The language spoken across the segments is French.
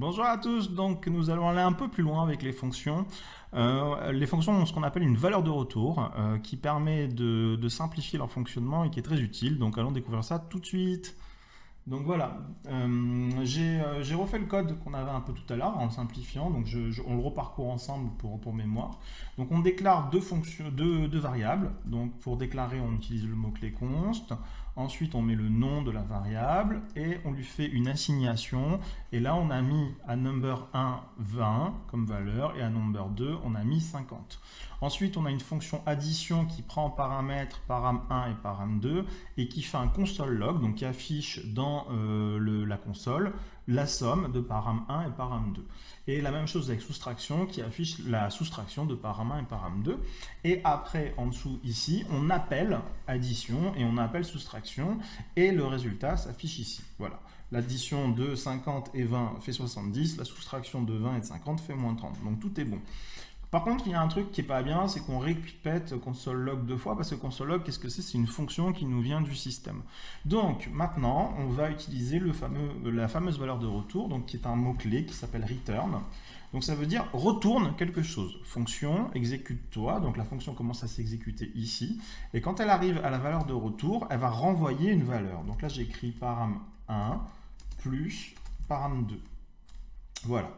Bonjour à tous, donc nous allons aller un peu plus loin avec les fonctions. Les fonctions ont ce qu'on appelle une valeur de retour qui permet de simplifier leur fonctionnement et qui est très utile. Donc allons découvrir ça tout de suite. Donc voilà, j'ai refait le code qu'on avait un peu tout à l'heure en le simplifiant, donc on le reparcourt ensemble pour mémoire. Donc on déclare deux variables, donc pour déclarer on utilise le mot-clé const, ensuite on met le nom de la variable et on lui fait une assignation, et là on a mis à number1 20 comme valeur et à number2 on a mis 50. Ensuite, on a une fonction addition qui prend en paramètres param1 et param2 et qui fait un console log, donc qui affiche dans la console la somme de param1 et param2. Et la même chose avec soustraction qui affiche la soustraction de param1 et param2. Et après, en dessous ici, on appelle addition et on appelle soustraction et le résultat s'affiche ici. Voilà. L'addition de 50 et 20 fait 70, la soustraction de 20 et de 50 fait moins 30. Donc tout est bon. Par contre, il y a un truc qui n'est pas bien, c'est qu'on répète console log deux fois, parce que console log, qu'est-ce que c'est? C'est une fonction qui nous vient du système. Donc maintenant, on va utiliser la fameuse valeur de retour, donc qui est un mot-clé qui s'appelle return. Donc ça veut dire retourne quelque chose. Fonction, exécute-toi, donc la fonction commence à s'exécuter ici, et quand elle arrive à la valeur de retour, elle va renvoyer une valeur. Donc là, j'ai écrit param1 plus param2. Voilà.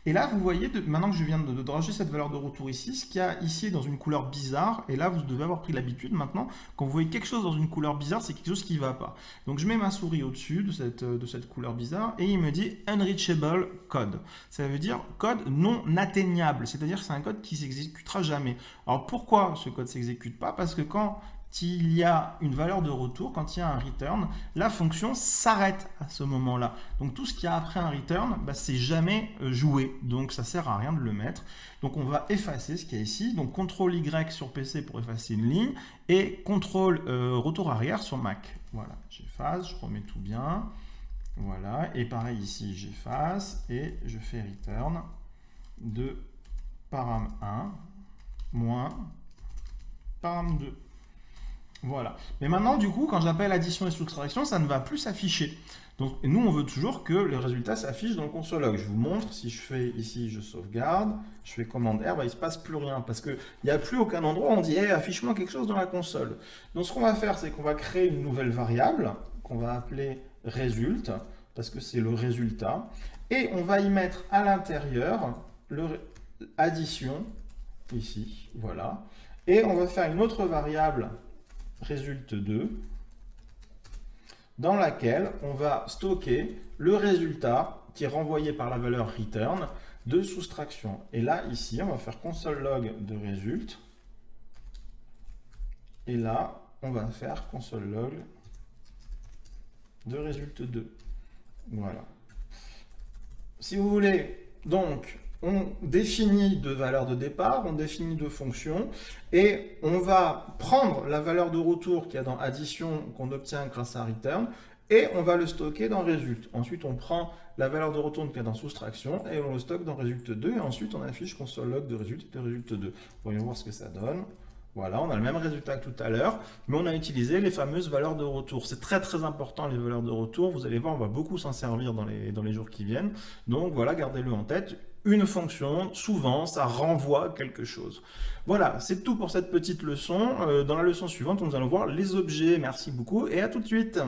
Et là, vous voyez, maintenant que je viens de rajouter cette valeur de retour ici, ce qu'il y a ici est dans une couleur bizarre. Et là, vous devez avoir pris l'habitude maintenant, quand vous voyez quelque chose dans une couleur bizarre, c'est quelque chose qui ne va pas. Donc, je mets ma souris au-dessus de cette couleur bizarre et il me dit Unreachable Code. Ça veut dire code non atteignable, c'est-à-dire que c'est un code qui ne s'exécutera jamais. Alors, pourquoi ce code ne s'exécute pas? Parce que quand il y a une valeur de retour, quand il y a un return, la fonction s'arrête à ce moment-là. Donc tout ce qu'il y a après un return, c'est jamais joué, donc ça sert à rien de le mettre. Donc on va effacer ce qu'il y a ici, donc CTRL Y sur PC pour effacer une ligne, et CTRL retour arrière sur Mac. Voilà, j'efface, je remets tout bien, voilà, et pareil ici, j'efface, et je fais return de param1 moins param2. Voilà. Mais maintenant, du coup, quand j'appelle addition et soustraction, ça ne va plus s'afficher. Donc, nous, on veut toujours que le résultat s'affiche dans le console log. Je vous montre, si je fais ici, je sauvegarde, je fais commande R, il ne se passe plus rien. Parce qu'il n'y a plus aucun endroit où on dit hey, affiche-moi quelque chose dans la console. Donc, ce qu'on va faire, c'est qu'on va créer une nouvelle variable qu'on va appeler result, parce que c'est le résultat. Et on va y mettre à l'intérieur addition, ici, voilà. Et on va faire une autre variable résulte2 dans laquelle on va stocker le résultat qui est renvoyé par la valeur return de soustraction. Et là, ici, on va faire console log de result. Et là, on va faire console log de résulte2. Voilà. Si vous voulez, donc, on définit deux valeurs de départ, on définit deux fonctions, et on va prendre la valeur de retour qu'il y a dans addition qu'on obtient grâce à return, et on va le stocker dans result. Ensuite, on prend la valeur de retour qu'il y a dans soustraction, et on le stocke dans result2, et ensuite on affiche console log de result et de result2. Voyons voir ce que ça donne. Voilà, on a le même résultat que tout à l'heure, mais on a utilisé les fameuses valeurs de retour. C'est très très important les valeurs de retour. Vous allez voir, on va beaucoup s'en servir dans les jours qui viennent. Donc voilà, gardez-le en tête. Une fonction, souvent, ça renvoie quelque chose. Voilà, c'est tout pour cette petite leçon. Dans la leçon suivante, nous allons voir les objets. Merci beaucoup et à tout de suite.